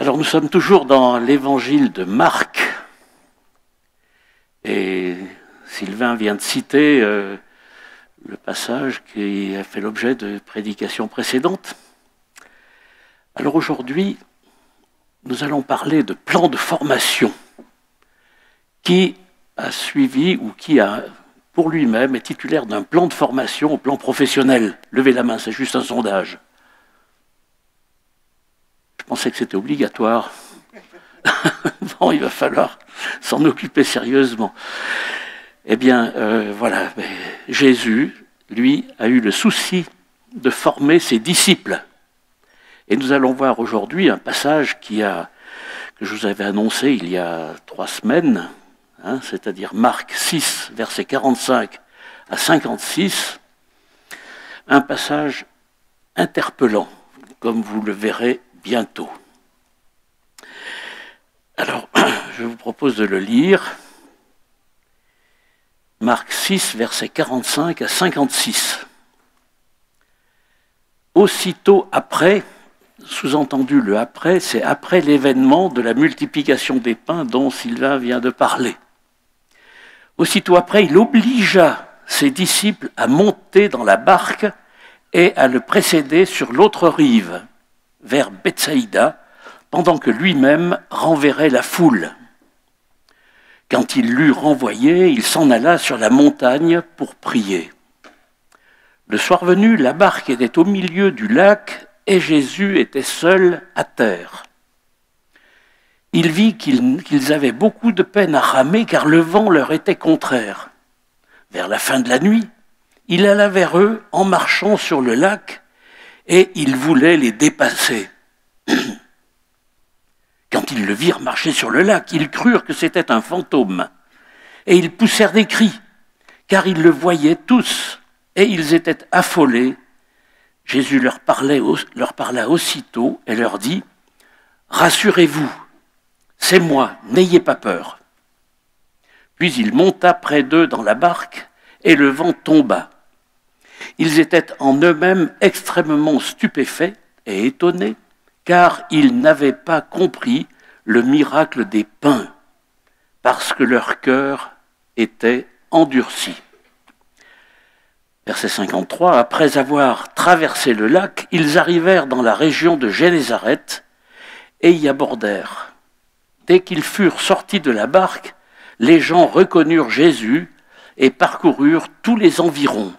Alors nous sommes toujours dans l'évangile de Marc, et Sylvain vient de citer le passage qui a fait l'objet de prédications précédentes. Alors aujourd'hui, nous allons parler de plan de formation qui a suivi ou qui a, pour lui-même, est titulaire d'un plan de formation au plan professionnel. Levez la main, c'est juste un sondage. Je pensais que c'était obligatoire. Bon, il va falloir s'en occuper sérieusement. Eh bien, voilà, Jésus, lui, a eu le souci de former ses disciples. Et nous allons voir aujourd'hui un passage que je vous avais annoncé il y a 3 semaines, c'est-à-dire Marc 6, versets 45 à 56, un passage interpellant, comme vous le verrez bientôt. Alors, je vous propose de le lire. Marc 6, versets 45 à 56. Aussitôt après, sous-entendu le après, c'est après l'événement de la multiplication des pains dont Sylvain vient de parler. Aussitôt après, il obligea ses disciples à monter dans la barque et à le précéder sur l'autre rive, vers Bethsaïda, pendant que lui-même renverrait la foule. Quand il l'eut renvoyé, il s'en alla sur la montagne pour prier. Le soir venu, la barque était au milieu du lac et Jésus était seul à terre. Il vit qu'ils avaient beaucoup de peine à ramer car le vent leur était contraire. Vers la fin de la nuit, il alla vers eux en marchant sur le lac et il voulait les dépasser. Quand ils le virent marcher sur le lac, ils crurent que c'était un fantôme. Et ils poussèrent des cris, car ils le voyaient tous, et ils étaient affolés. Jésus leur parla aussitôt et leur dit « Rassurez-vous, c'est moi, n'ayez pas peur. » Puis il monta près d'eux dans la barque, et le vent tomba. Ils étaient en eux-mêmes extrêmement stupéfaits et étonnés, car ils n'avaient pas compris le miracle des pains, parce que leur cœur était endurci. Verset 53, après avoir traversé le lac, ils arrivèrent dans la région de Génézareth et y abordèrent. Dès qu'ils furent sortis de la barque, les gens reconnurent Jésus et parcoururent tous les environs.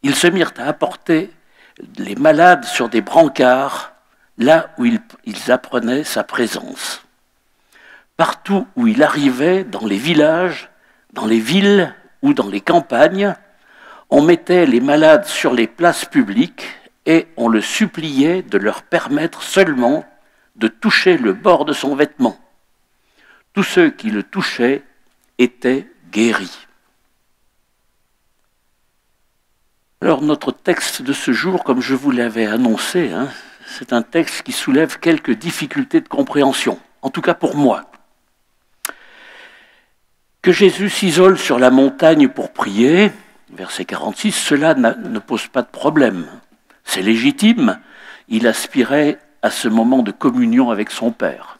Ils se mirent à apporter les malades sur des brancards, là où ils apprenaient sa présence. Partout où il arrivait, dans les villages, dans les villes ou dans les campagnes, on mettait les malades sur les places publiques et on le suppliait de leur permettre seulement de toucher le bord de son vêtement. Tous ceux qui le touchaient étaient guéris. Alors notre texte de ce jour, comme je vous l'avais annoncé, c'est un texte qui soulève quelques difficultés de compréhension, en tout cas pour moi. Que Jésus s'isole sur la montagne pour prier, verset 46, cela ne pose pas de problème. C'est légitime, il aspirait à ce moment de communion avec son Père.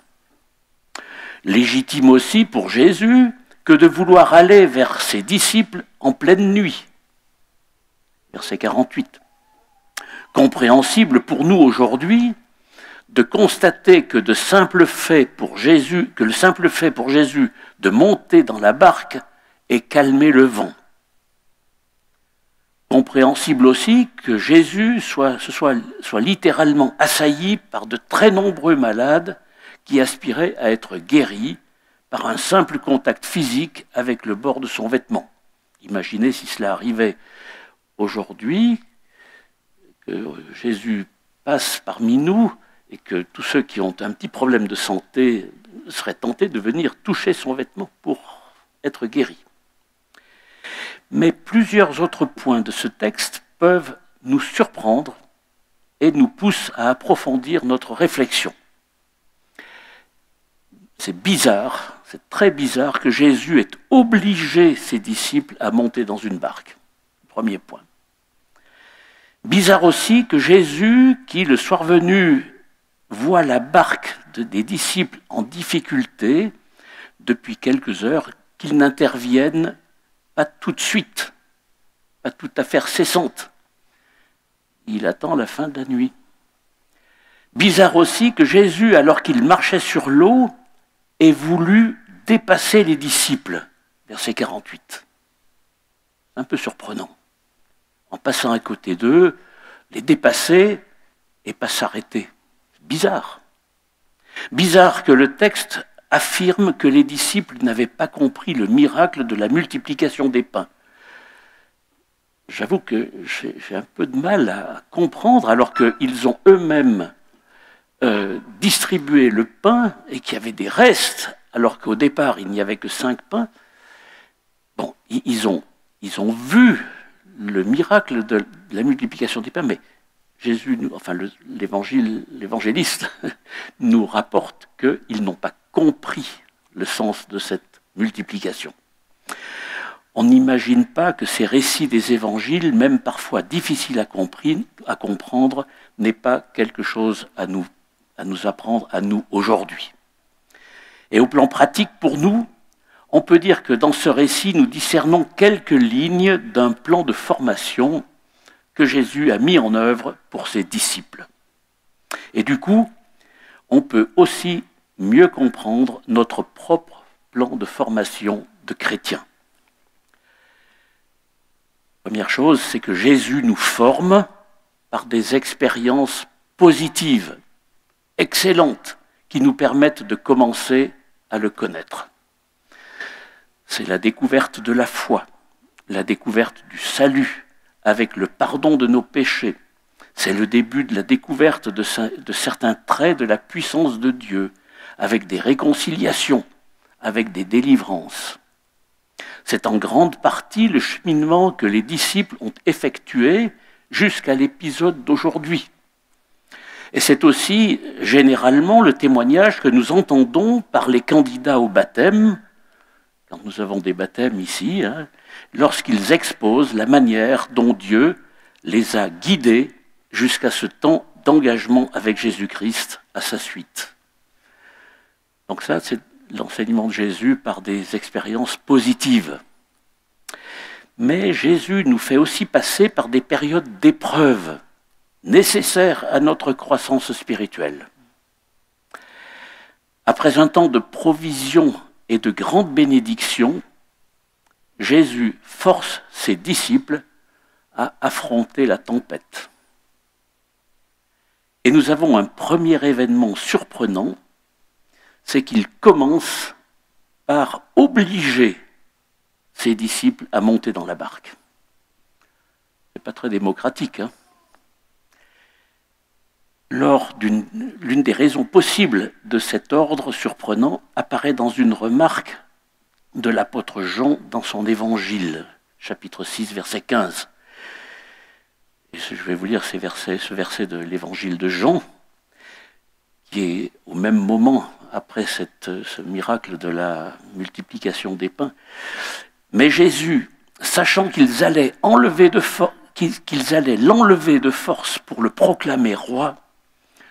Légitime aussi pour Jésus que de vouloir aller vers ses disciples en pleine nuit, verset 48. Compréhensible pour nous aujourd'hui de constater que le simple fait pour Jésus de monter dans la barque ait calmé le vent. Compréhensible aussi que Jésus soit littéralement assailli par de très nombreux malades qui aspiraient à être guéris par un simple contact physique avec le bord de son vêtement. Imaginez si cela arrivait aujourd'hui, que Jésus passe parmi nous et que tous ceux qui ont un petit problème de santé seraient tentés de venir toucher son vêtement pour être guéris. Mais plusieurs autres points de ce texte peuvent nous surprendre et nous poussent à approfondir notre réflexion. C'est bizarre, c'est très bizarre que Jésus ait obligé ses disciples à monter dans une barque. Premier point. Bizarre aussi que Jésus, qui le soir venu voit la barque des disciples en difficulté depuis quelques heures, qu'ils n'interviennent pas tout de suite, pas tout à fait cessante. Il attend la fin de la nuit. Bizarre aussi que Jésus, alors qu'il marchait sur l'eau, ait voulu dépasser les disciples. Verset 48. Un peu surprenant. En passant à côté d'eux, les dépasser et pas s'arrêter. Bizarre. Bizarre que le texte affirme que les disciples n'avaient pas compris le miracle de la multiplication des pains. J'avoue que j'ai un peu de mal à comprendre, alors qu'ils ont eux-mêmes distribué le pain et qu'il y avait des restes, alors qu'au départ, il n'y avait que 5 pains. Bon, ils ont vu le miracle de la multiplication des pains, mais Jésus, enfin l'évangéliste, nous rapporte qu'ils n'ont pas compris le sens de cette multiplication. On n'imagine pas que ces récits des évangiles, même parfois difficiles à comprendre, n'aient pas quelque chose à nous apprendre, à nous, aujourd'hui. Et au plan pratique, pour nous, on peut dire que dans ce récit, nous discernons quelques lignes d'un plan de formation que Jésus a mis en œuvre pour ses disciples. Et du coup, on peut aussi mieux comprendre notre propre plan de formation de chrétiens. Première chose, c'est que Jésus nous forme par des expériences positives, excellentes, qui nous permettent de commencer à le connaître. C'est la découverte de la foi, la découverte du salut, avec le pardon de nos péchés. C'est le début de la découverte de certains traits de la puissance de Dieu, avec des réconciliations, avec des délivrances. C'est en grande partie le cheminement que les disciples ont effectué jusqu'à l'épisode d'aujourd'hui. Et c'est aussi généralement le témoignage que nous entendons par les candidats au baptême, quand nous avons des baptêmes ici, lorsqu'ils exposent la manière dont Dieu les a guidés jusqu'à ce temps d'engagement avec Jésus-Christ à sa suite. Donc ça, c'est l'enseignement de Jésus par des expériences positives. Mais Jésus nous fait aussi passer par des périodes d'épreuves nécessaires à notre croissance spirituelle. Après un temps de provision et de grande bénédiction, Jésus force ses disciples à affronter la tempête. Et nous avons un premier événement surprenant, c'est qu'il commence par obliger ses disciples à monter dans la barque. C'est pas très démocratique, hein ? L'une des raisons possibles de cet ordre surprenant apparaît dans une remarque de l'apôtre Jean dans son évangile, chapitre 6, verset 15. Et je vais vous lire ce verset de l'évangile de Jean, qui est au même moment après ce miracle de la multiplication des pains. Mais Jésus, sachant qu'ils allaient l'enlever de force pour le proclamer roi,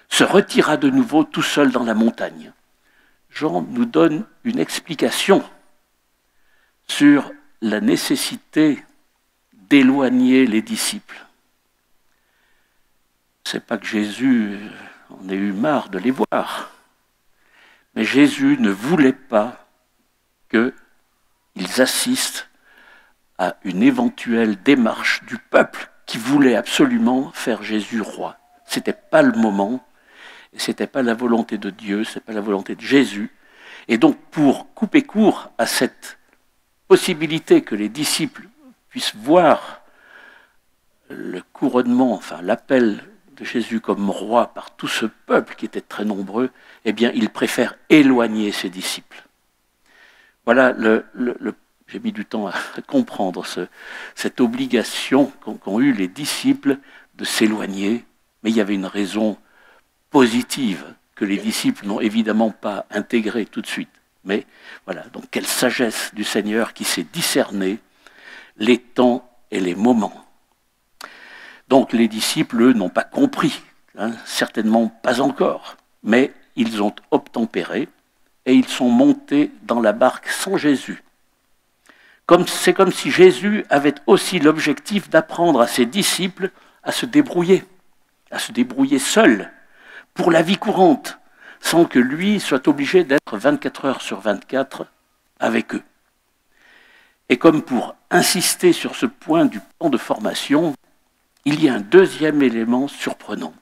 se retira de nouveau tout seul dans la montagne. Jean nous donne une explication sur la nécessité d'éloigner les disciples. C'est pas que Jésus en ait eu marre de les voir, mais Jésus ne voulait pas qu'ils assistent à une éventuelle démarche du peuple qui voulait absolument faire Jésus roi. Ce n'était pas le moment, ce n'était pas la volonté de Dieu, ce n'était pas la volonté de Jésus. Et donc, pour couper court à cette possibilité que les disciples puissent voir le couronnement, enfin l'appel de Jésus comme roi par tout ce peuple qui était très nombreux, eh bien, il préfère éloigner ses disciples. Voilà, j'ai mis du temps à comprendre cette obligation qu'ont eu les disciples de s'éloigner, mais il y avait une raison positive que les disciples n'ont évidemment pas intégrée tout de suite. Mais voilà, donc quelle sagesse du Seigneur qui sait discerner les temps et les moments. Donc les disciples, eux, n'ont pas compris, certainement pas encore, mais ils ont opéré, et ils sont montés dans la barque sans Jésus. C'est comme si Jésus avait aussi l'objectif d'apprendre à ses disciples à se débrouiller seul, pour la vie courante, sans que lui soit obligé d'être 24 heures sur 24 avec eux. Et comme pour insister sur ce point du plan de formation, il y a un deuxième élément surprenant.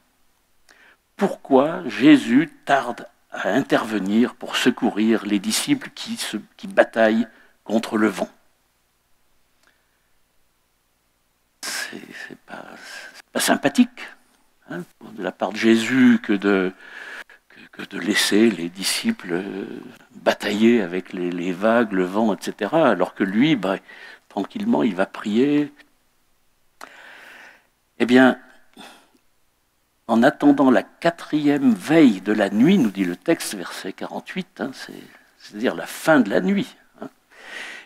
Pourquoi Jésus tarde à intervenir pour secourir les disciples qui bataillent contre le vent? C'est pas sympathique, hein, de la part de Jésus que de laisser les disciples batailler avec les vagues, le vent, etc. Alors que lui, tranquillement, il va prier. Eh bien, en attendant la 4e veille de la nuit, nous dit le texte, verset 48, hein, c'est-à-dire la fin de la nuit, hein,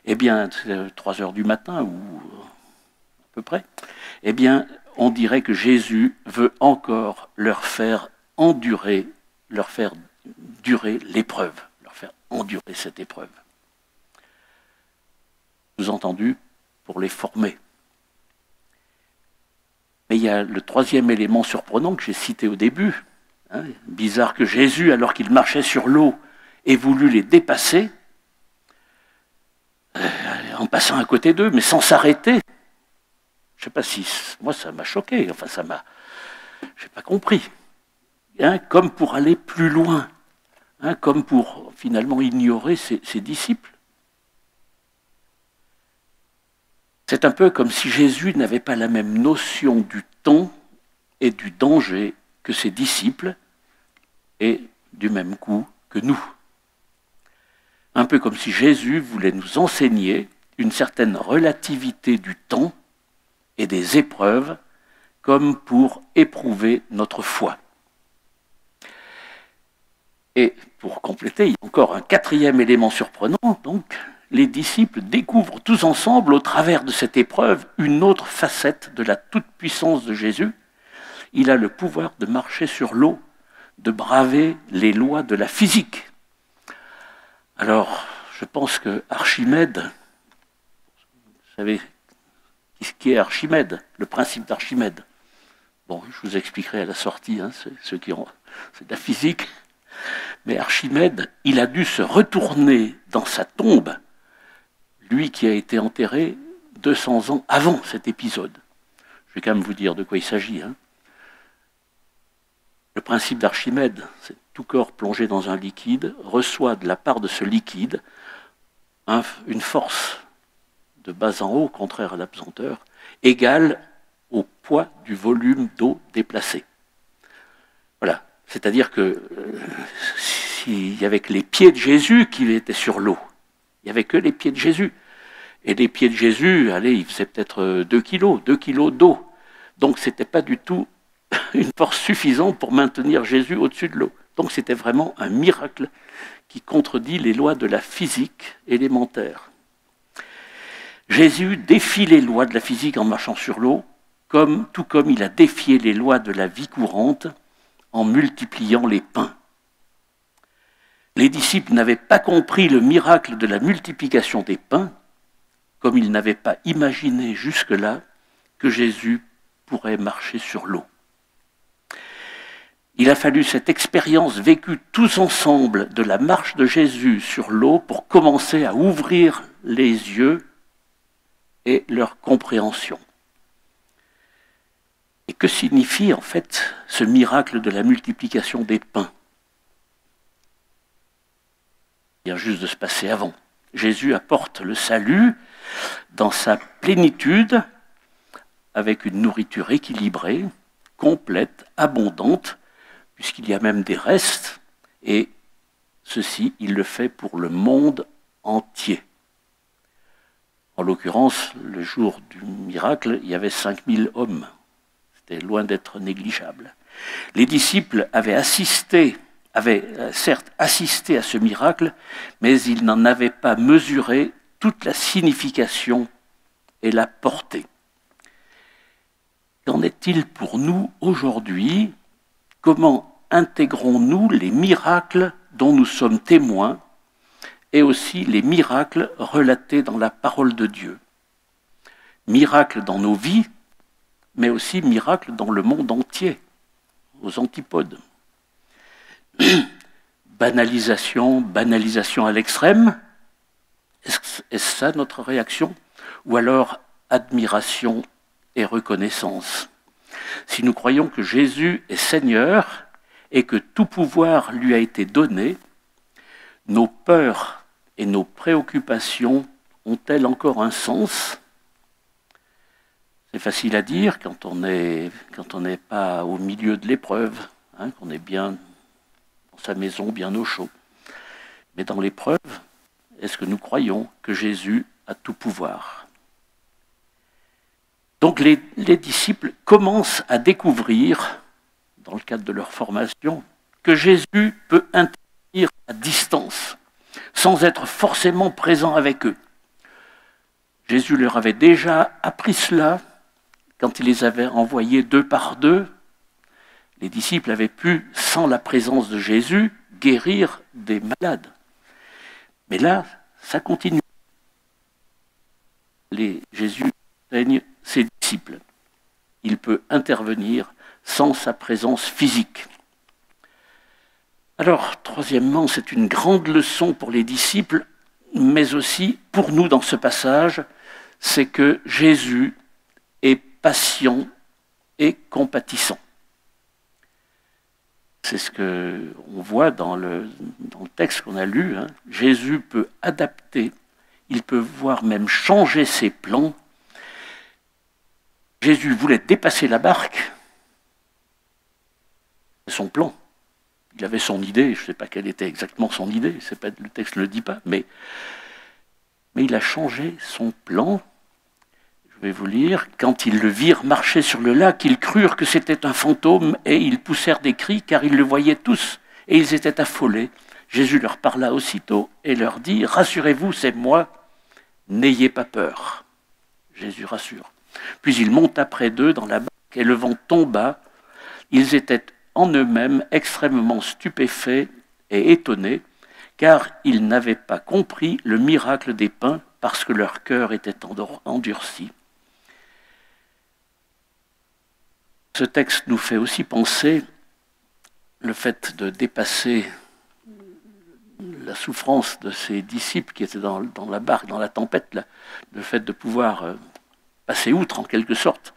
eh bien, 3 heures du matin, ou à peu près, eh bien, on dirait que Jésus veut encore leur faire durer l'épreuve, leur faire endurer cette épreuve. Sous-entendu, pour les former. Mais il y a le 3e élément surprenant que j'ai cité au début. Hein, bizarre que Jésus, alors qu'il marchait sur l'eau, ait voulu les dépasser, en passant à côté d'eux, mais sans s'arrêter. Je ne sais pas si... Moi, ça m'a choqué. Enfin, je n'ai pas compris. Hein, comme pour aller plus loin. Hein, comme pour, finalement, ignorer ses disciples. C'est un peu comme si Jésus n'avait pas la même notion du temps et du danger que ses disciples, et du même coup que nous. Un peu comme si Jésus voulait nous enseigner une certaine relativité du temps et des épreuves, comme pour éprouver notre foi. Et pour compléter, il y a encore un 4e élément surprenant, donc, les disciples découvrent tous ensemble, au travers de cette épreuve, une autre facette de la toute-puissance de Jésus. Il a le pouvoir de marcher sur l'eau, de braver les lois de la physique. Alors, je pense que Archimède, vous savez ce qu'est Archimède, le principe d'Archimède. Bon, je vous expliquerai à la sortie, hein, c'est de la physique. Mais Archimède, il a dû se retourner dans sa tombe, lui qui a été enterré 200 ans avant cet épisode. Je vais quand même vous dire de quoi il s'agit. Hein. Le principe d'Archimède, c'est tout corps plongé dans un liquide, reçoit de la part de ce liquide une force de bas en haut, contraire à l'apesanteur, égale au poids du volume d'eau déplacé. Voilà. C'est-à-dire que s'il y avait que les pieds de Jésus qui étaient sur l'eau, il n'y avait que les pieds de Jésus. Et les pieds de Jésus, allez, ils faisaient peut-être 2 kilos d'eau. Donc ce n'était pas du tout une force suffisante pour maintenir Jésus au-dessus de l'eau. Donc c'était vraiment un miracle qui contredit les lois de la physique élémentaire. Jésus défie les lois de la physique en marchant sur l'eau, tout comme il a défié les lois de la vie courante en multipliant les pains. Les disciples n'avaient pas compris le miracle de la multiplication des pains, comme ils n'avaient pas imaginé jusque-là que Jésus pourrait marcher sur l'eau. Il a fallu cette expérience vécue tous ensemble de la marche de Jésus sur l'eau pour commencer à ouvrir les yeux et leur compréhension. Et que signifie en fait ce miracle de la multiplication des pains? Il vient juste de se passer avant. Jésus apporte le salut dans sa plénitude avec une nourriture équilibrée, complète, abondante, puisqu'il y a même des restes, et ceci, il le fait pour le monde entier. En l'occurrence, le jour du miracle, il y avait 5000 hommes. C'était loin d'être négligeable. Les disciples avaient certes assisté à ce miracle, mais ils n'en avaient pas mesuré toute la signification et la portée. Qu'en est-il pour nous aujourd'hui? Comment intégrons-nous les miracles dont nous sommes témoins et aussi les miracles relatés dans la parole de Dieu. Miracles dans nos vies, mais aussi miracles dans le monde entier, aux antipodes. Banalisation à l'extrême, est-ce ça notre réaction? Ou alors admiration et reconnaissance? Si nous croyons que Jésus est Seigneur et que tout pouvoir lui a été donné, nos peurs et nos préoccupations ont-elles encore un sens? C'est facile à dire quand on n'est pas au milieu de l'épreuve, hein, qu'on est bien dans sa maison, bien au chaud. Mais dans l'épreuve, est-ce que nous croyons que Jésus a tout pouvoir? Donc les disciples commencent à découvrir, dans le cadre de leur formation, que Jésus peut intervenir à distance, sans être forcément présent avec eux. Jésus leur avait déjà appris cela quand il les avait envoyés 2 par 2. Les disciples avaient pu, sans la présence de Jésus, guérir des malades. Mais là, ça continue. Jésus enseigne ses disciples. Il peut intervenir sans sa présence physique. Alors, troisièmement, c'est une grande leçon pour les disciples, mais aussi pour nous dans ce passage, c'est que Jésus est patient et compatissant. C'est ce qu'on voit dans le texte qu'on a lu. Hein. Jésus peut adapter, il peut voire même changer ses plans. Jésus voulait dépasser la barque. C'est son plan. Il avait son idée, je ne sais pas quelle était exactement son idée, le texte ne le dit pas, mais il a changé son plan. Je vais vous lire. Quand ils le virent marcher sur le lac, ils crurent que c'était un fantôme et ils poussèrent des cris car ils le voyaient tous et ils étaient affolés. Jésus leur parla aussitôt et leur dit « Rassurez-vous, c'est moi, n'ayez pas peur. » Jésus rassure. Puis il monta près d'eux dans la barque et le vent tomba. Ils étaient en eux-mêmes extrêmement stupéfaits et étonnés car ils n'avaient pas compris le miracle des pains parce que leur cœur était endurci. Ce texte nous fait aussi penser le fait de dépasser la souffrance de ces disciples qui étaient dans la barque, dans la tempête, là, le fait de pouvoir passer outre en quelque sorte.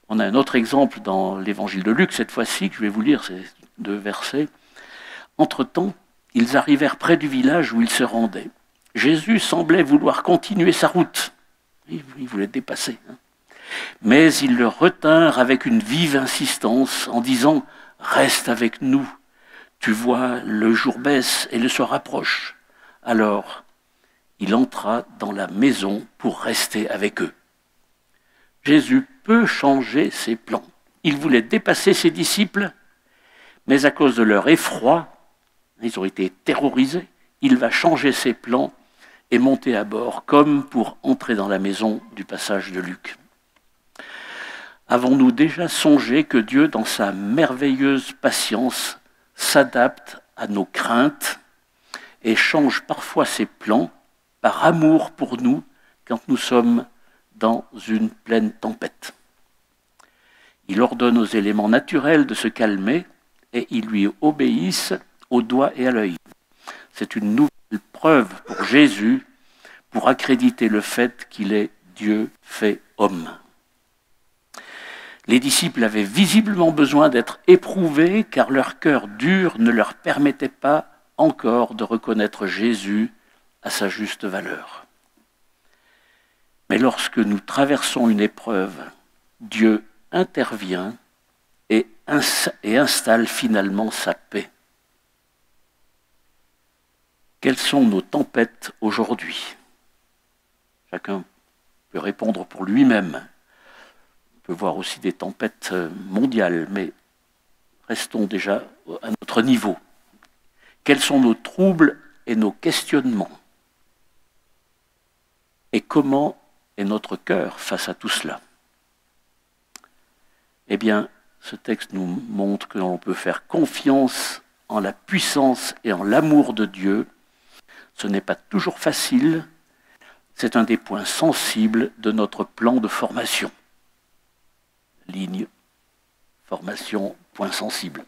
On a un autre exemple dans l'évangile de Luc, cette fois-ci, que je vais vous lire, ces 2 versets. Entre-temps, ils arrivèrent près du village où ils se rendaient. Jésus semblait vouloir continuer sa route. Il voulait dépasser. Hein. Mais ils le retinrent avec une vive insistance en disant « Reste avec nous, tu vois, le jour baisse et le soir approche. » Alors, il entra dans la maison pour rester avec eux. Jésus peut changer ses plans. Il voulait dépasser ses disciples, mais à cause de leur effroi, ils ont été terrorisés, il va changer ses plans et monter à bord, comme pour entrer dans la maison du passage de Luc. Avons-nous déjà songé que Dieu, dans sa merveilleuse patience, s'adapte à nos craintes et change parfois ses plans par amour pour nous quand nous sommes dans une pleine tempête? Il ordonne aux éléments naturels de se calmer et ils lui obéissent au doigt et à l'œil. C'est une nouvelle preuve pour Jésus pour accréditer le fait qu'il est Dieu fait homme. Les disciples avaient visiblement besoin d'être éprouvés car leur cœur dur ne leur permettait pas encore de reconnaître Jésus à sa juste valeur. Mais lorsque nous traversons une épreuve, Dieu intervient et installe finalement sa paix. Quelles sont nos tempêtes aujourd'hui? Chacun peut répondre pour lui-même. On peut voir aussi des tempêtes mondiales, mais restons déjà à notre niveau. Quels sont nos troubles et nos questionnements? Et comment est notre cœur face à tout cela? Eh bien, ce texte nous montre que l'on peut faire confiance en la puissance et en l'amour de Dieu. Ce n'est pas toujours facile, c'est un des points sensibles de notre plan de formation. Ligne, formation, point sensible.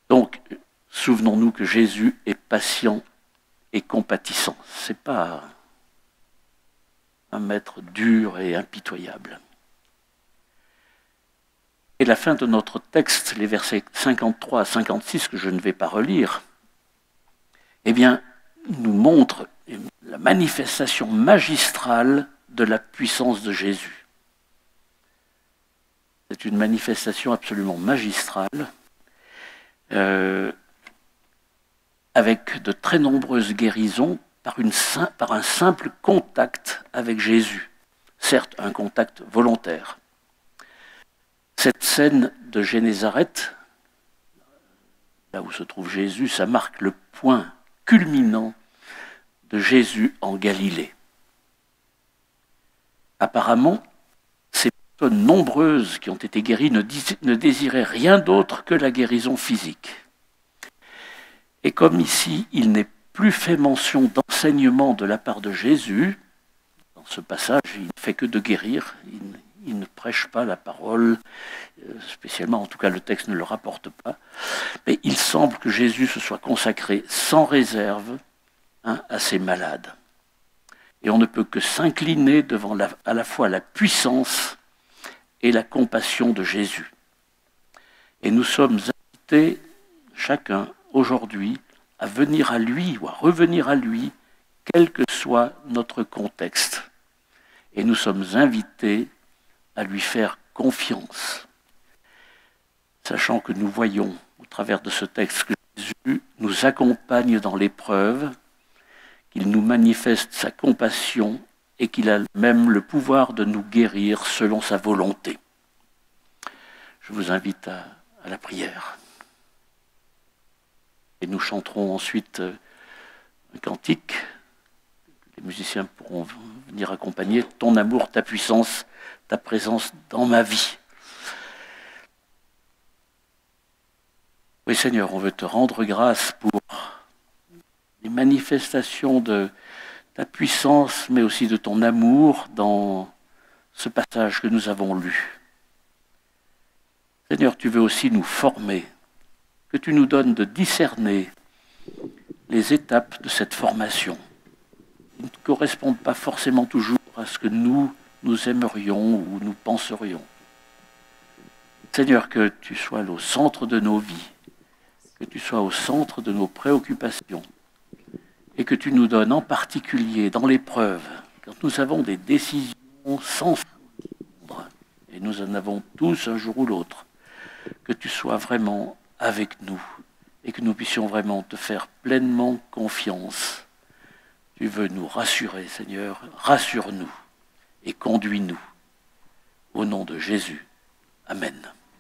Donc, souvenons-nous que Jésus est patient et compatissant. Ce n'est pas un maître dur et impitoyable. Et la fin de notre texte, les versets 53 à 56, que je ne vais pas relire, eh bien, nous montre la manifestation magistrale de la puissance de Jésus. C'est une manifestation absolument magistrale, avec de très nombreuses guérisons par un simple contact avec Jésus. Certes, un contact volontaire. Cette scène de Génézareth, là où se trouve Jésus, ça marque le point culminant de Jésus en Galilée. Apparemment, ces personnes nombreuses qui ont été guéries ne désiraient rien d'autre que la guérison physique. Et comme ici, il n'est plus fait mention d'enseignement de la part de Jésus, dans ce passage, il ne fait que de guérir, il ne prêche pas la parole, spécialement, en tout cas le texte ne le rapporte pas, mais il semble que Jésus se soit consacré sans réserve à ces malades. Et on ne peut que s'incliner devant à la fois la puissance et la compassion de Jésus. Et nous sommes invités, chacun, aujourd'hui, à venir à lui ou à revenir à lui, quel que soit notre contexte. Et nous sommes invités à lui faire confiance, sachant que nous voyons, au travers de ce texte, que Jésus nous accompagne dans l'épreuve, qu'il nous manifeste sa compassion et qu'il a même le pouvoir de nous guérir selon sa volonté. Je vous invite à la prière. Et nous chanterons ensuite un cantique. Les musiciens pourront venir accompagner « Ton amour, ta puissance, ta présence dans ma vie ». Oui Seigneur, on veut te rendre grâce pour les manifestations de ta puissance, mais aussi de ton amour dans ce passage que nous avons lu. Seigneur, tu veux aussi nous former, que tu nous donnes de discerner les étapes de cette formation. Ils ne correspondent pas forcément toujours à ce que nous aimerions ou nous penserions. Seigneur, que tu sois au centre de nos vies, que tu sois au centre de nos préoccupations, et que tu nous donnes en particulier dans l'épreuve, quand nous avons des décisions sans prendre, et nous en avons tous un jour ou l'autre, que tu sois vraiment avec nous, et que nous puissions vraiment te faire pleinement confiance. Tu veux nous rassurer, Seigneur, rassure-nous et conduis-nous. Au nom de Jésus. Amen.